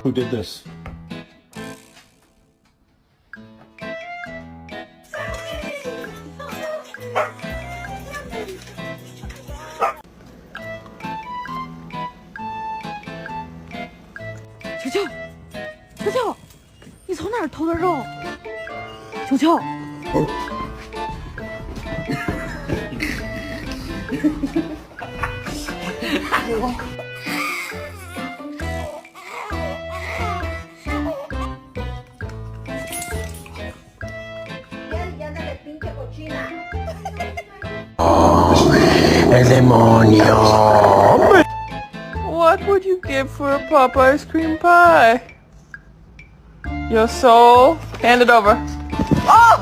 Who did this?球球，球球，你从哪儿偷的肉？球球，El demonio. What would you give for a Popeye's cream pie? Your soul? Hand it over. Oh!